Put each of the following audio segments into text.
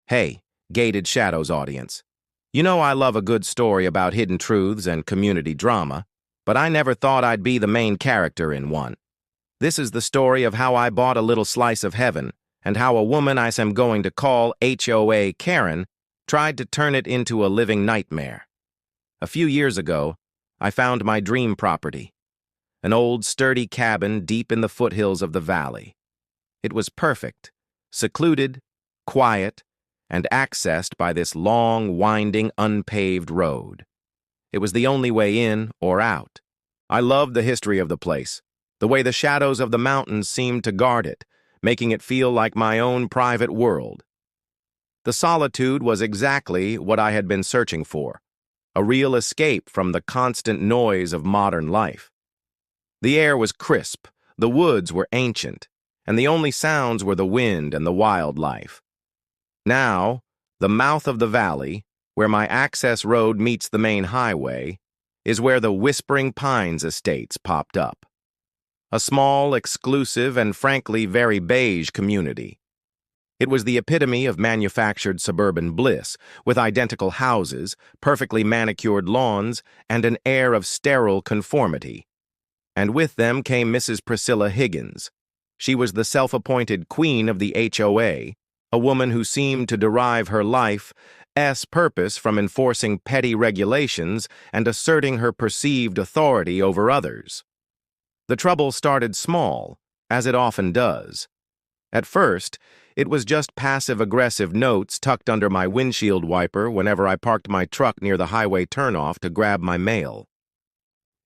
Hey, Gated Shadows audience. You know I love a good story about hidden truths and community drama, but I never thought I'd be the main character in one. This is the story of how I bought a little slice of heaven, and how a woman I am going to call HOA Karen tried to turn it into a living nightmare. A few years ago, I found my dream property, an old sturdy cabin deep in the foothills of the valley. It was perfect, secluded, quiet, and accessed by this long, winding, unpaved road. It was the only way in or out. I loved the history of the place, the way the shadows of the mountains seemed to guard it, making it feel like my own private world. The solitude was exactly what I had been searching for, a real escape from the constant noise of modern life. The air was crisp, the woods were ancient, and the only sounds were the wind and the wildlife. Now, the mouth of the valley, where my access road meets the main highway, is where the Whispering Pines estates popped up. A small, exclusive, and frankly very beige community. It was the epitome of manufactured suburban bliss, with identical houses, perfectly manicured lawns, and an air of sterile conformity. And with them came Mrs. Priscilla Higgins. She was the self-appointed queen of the HOA, a woman who seemed to derive her life's purpose from enforcing petty regulations and asserting her perceived authority over others. The trouble started small, as it often does. At first, it was just passive-aggressive notes tucked under my windshield wiper whenever I parked my truck near the highway turnoff to grab my mail.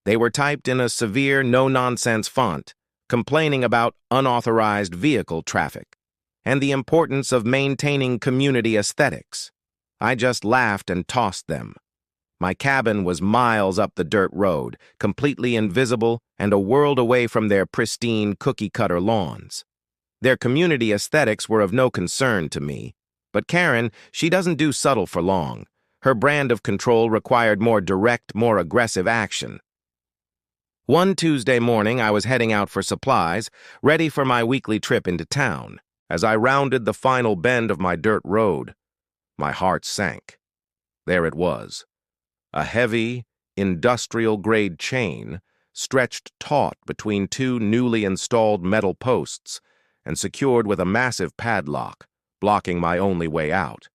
They were typed in a severe, no-nonsense font, complaining about unauthorized vehicle traffic and the importance of maintaining community aesthetics. I just laughed and tossed them. My cabin was miles up the dirt road, completely invisible and a world away from their pristine cookie-cutter lawns. Their community aesthetics were of no concern to me, but Karen, she doesn't do subtle for long. Her brand of control required more direct, more aggressive action. One Tuesday morning, I was heading out for supplies, ready for my weekly trip into town. As I rounded the final bend of my dirt road, my heart sank. There it was, a heavy, industrial-grade chain stretched taut between two newly installed metal posts and secured with a massive padlock, blocking my only way out.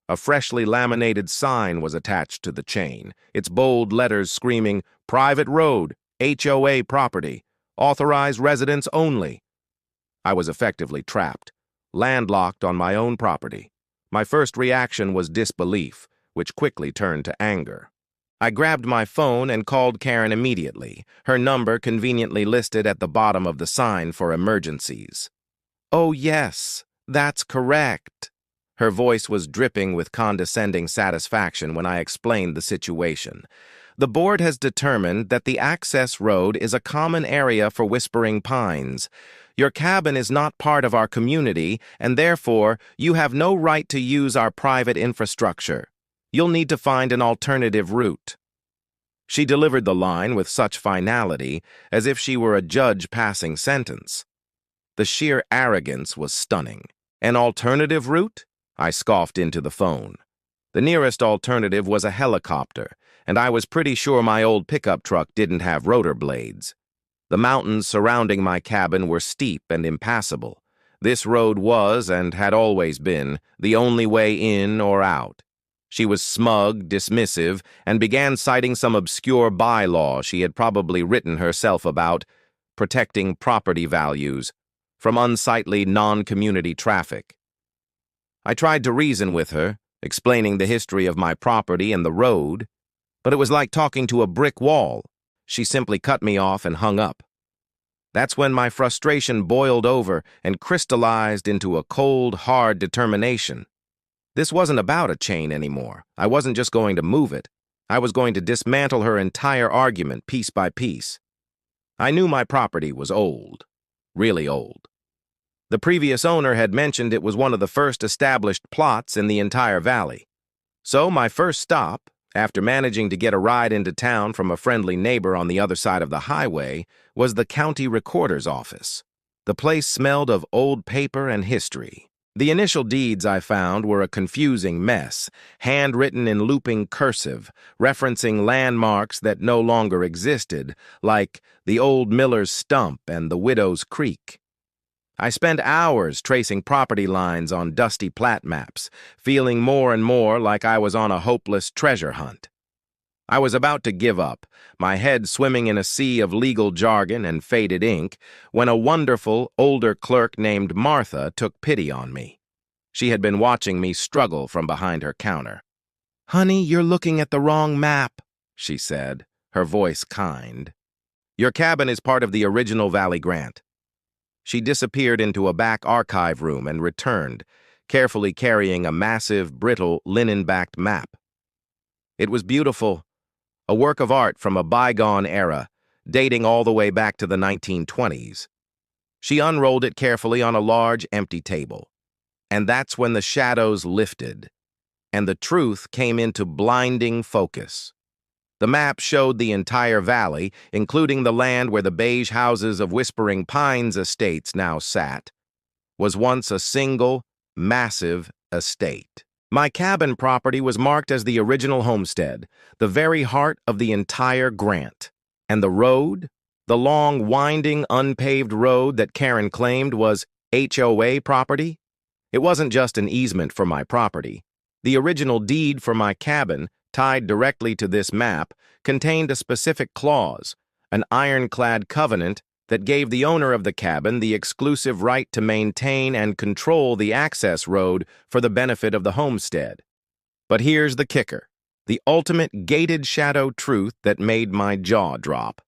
A freshly laminated sign was attached to the chain, its bold letters screaming, "Private Road, HOA Property, Authorized Residents Only." I was effectively trapped, landlocked on my own property. My first reaction was disbelief, which quickly turned to anger. I grabbed my phone and called Karen immediately, her number conveniently listed at the bottom of the sign for emergencies. "Oh yes, that's correct." Her voice was dripping with condescending satisfaction when I explained the situation. "The board has determined that the access road is a common area for Whispering Pines. Your cabin is not part of our community, and therefore, you have no right to use our private infrastructure. You'll need to find an alternative route." She delivered the line with such finality, as if she were a judge passing sentence. The sheer arrogance was stunning. "An alternative route?" I scoffed into the phone. The nearest alternative was a helicopter, and I was pretty sure my old pickup truck didn't have rotor blades. The mountains surrounding my cabin were steep and impassable. This road was, and had always been, the only way in or out. She was smug, dismissive, and began citing some obscure bylaw she had probably written herself about, protecting property values from unsightly non-community traffic. I tried to reason with her, explaining the history of my property and the road, but it was like talking to a brick wall. She simply cut me off and hung up. That's when my frustration boiled over and crystallized into a cold, hard determination. This wasn't about a chain anymore. I wasn't just going to move it. I was going to dismantle her entire argument piece by piece. I knew my property was old, really old. The previous owner had mentioned it was one of the first established plots in the entire valley. So my first stop, after managing to get a ride into town from a friendly neighbor on the other side of the highway, was the county recorder's office. The place smelled of old paper and history. The initial deeds I found were a confusing mess, handwritten in looping cursive, referencing landmarks that no longer existed, like the old miller's stump and the widow's creek. I spent hours tracing property lines on dusty plat maps, feeling more and more like I was on a hopeless treasure hunt. I was about to give up, my head swimming in a sea of legal jargon and faded ink, when a wonderful, older clerk named Martha took pity on me. She had been watching me struggle from behind her counter. "Honey, you're looking at the wrong map," she said, her voice kind. "Your cabin is part of the original Valley Grant." She disappeared into a back archive room and returned, carefully carrying a massive, brittle, linen-backed map. It was beautiful, a work of art from a bygone era, dating all the way back to the 1920s. She unrolled it carefully on a large, empty table. And that's when the shadows lifted, and the truth came into blinding focus. The map showed the entire valley, including the land where the beige houses of Whispering Pines estates now sat, was once a single, massive estate. My cabin property was marked as the original homestead, the very heart of the entire grant. And the road, the long, winding, unpaved road that Karen claimed was HOA property? It wasn't just an easement for my property. The original deed for my cabin, tied directly to this map, contained a specific clause, an ironclad covenant that gave the owner of the cabin the exclusive right to maintain and control the access road for the benefit of the homestead. But here's the kicker, the ultimate gated shadow truth that made my jaw drop.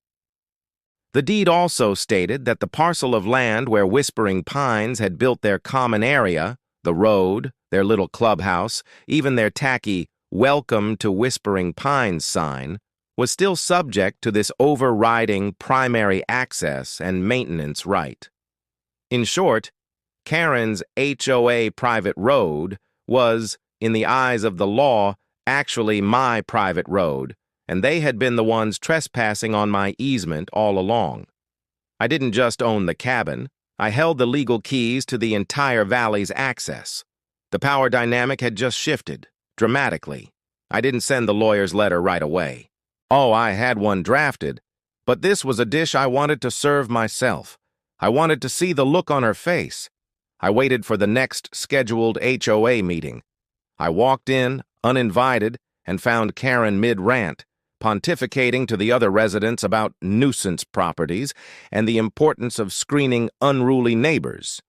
The deed also stated that the parcel of land where Whispering Pines had built their common area, the road, their little clubhouse, even their tacky "Welcome to Whispering Pines" sign, was still subject to this overriding primary access and maintenance right. In short, Karen's HOA private road was, in the eyes of the law, actually my private road, and they had been the ones trespassing on my easement all along. I didn't just own the cabin, I held the legal keys to the entire valley's access. The power dynamic had just shifted, dramatically. I didn't send the lawyer's letter right away. Oh, I had one drafted, but this was a dish I wanted to serve myself. I wanted to see the look on her face. I waited for the next scheduled HOA meeting. I walked in, uninvited, and found Karen mid-rant, pontificating to the other residents about nuisance properties and the importance of screening unruly neighbors.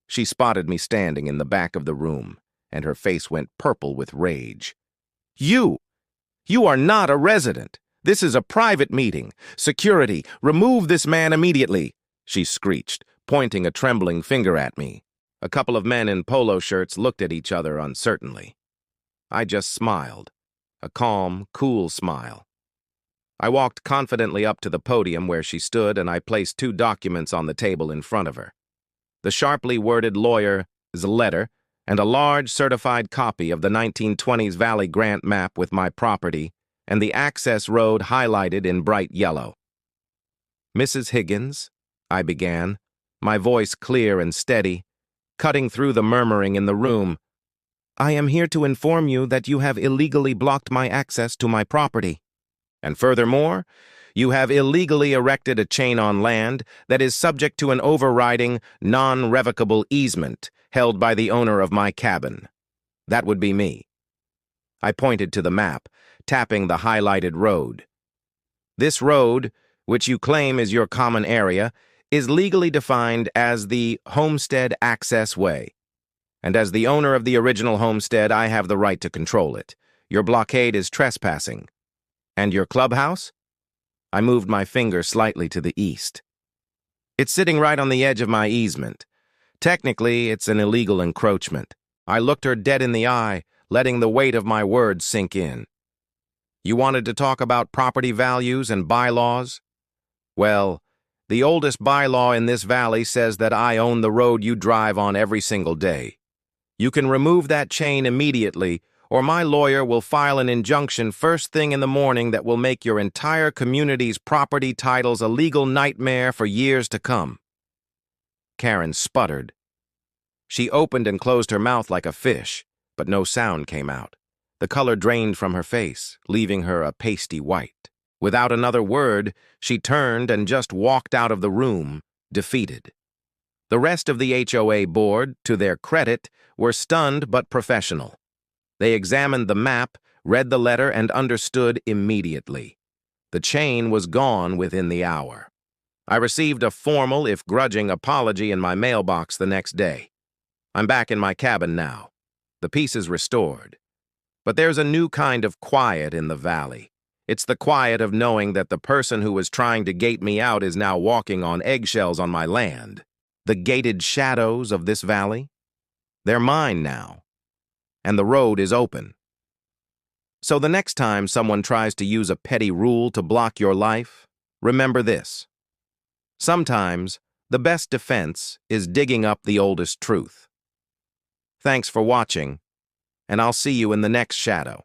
She spotted me standing in the back of the room, and her face went purple with rage. You are not a resident. This is a private meeting. Security, remove this man immediately," she screeched, pointing a trembling finger at me. A couple of men in polo shirts looked at each other uncertainly. I just smiled, a calm, cool smile. I walked confidently up to the podium where she stood, and I placed 2 documents on the table in front of her. The sharply worded lawyer's letter and a large certified copy of the 1920s Valley Grant map with my property and the access road highlighted in bright yellow. "Mrs. Higgins," I began, my voice clear and steady, cutting through the murmuring in the room, "I am here to inform you that you have illegally blocked my access to my property. And furthermore, you have illegally erected a chain on land that is subject to an overriding, non-revocable easement held by the owner of my cabin. That would be me." I pointed to the map, tapping the highlighted road. "This road, which you claim is your common area, is legally defined as the Homestead Access Way. And as the owner of the original homestead, I have the right to control it. Your blockade is trespassing. And your clubhouse?" I moved my finger slightly to the east. "It's sitting right on the edge of my easement. Technically, it's an illegal encroachment." I looked her dead in the eye, letting the weight of my words sink in. "You wanted to talk about property values and bylaws? Well, the oldest bylaw in this valley says that I own the road you drive on every single day. You can remove that chain immediately, or my lawyer will file an injunction first thing in the morning that will make your entire community's property titles a legal nightmare for years to come." Karen sputtered. She opened and closed her mouth like a fish, but no sound came out. The color drained from her face, leaving her a pasty white. Without another word, she turned and just walked out of the room, defeated. The rest of the HOA board, to their credit, were stunned but professional. They examined the map, read the letter, and understood immediately. The chain was gone within the hour. I received a formal, if grudging, apology in my mailbox the next day. I'm back in my cabin now. The peace is restored. But there's a new kind of quiet in the valley. It's the quiet of knowing that the person who was trying to gate me out is now walking on eggshells on my land. The gated shadows of this valley? They're mine now. And the road is open. So the next time someone tries to use a petty rule to block your life, remember this. Sometimes, the best defense is digging up the oldest truth. Thanks for watching, and I'll see you in the next shadow.